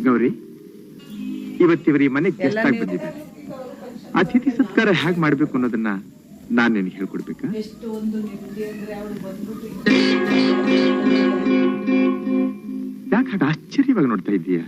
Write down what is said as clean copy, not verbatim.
ಗೌರಿ, ಇವತ್ತಿವರಿ ಮನೆಗೆ ಗೆಸ್ಟ್ ಆಗಿ ಬಂದಿದ್ದಾರೆ. ಅತಿಥಿ ಸತ್ಕಾರ ಹೇಗ್ ಮಾಡ್ಬೇಕು ಅನ್ನೋದನ್ನ ನಾನ್ ನಿನಗೆ ಹೇಳ್ಕೊಡ್ಬೇಕಾ? ಯಾಕೆ ಹಾಗೆ ಆಶ್ಚರ್ಯವಾಗಿ ನೋಡ್ತಾ ಇದ್ದೀಯಾ?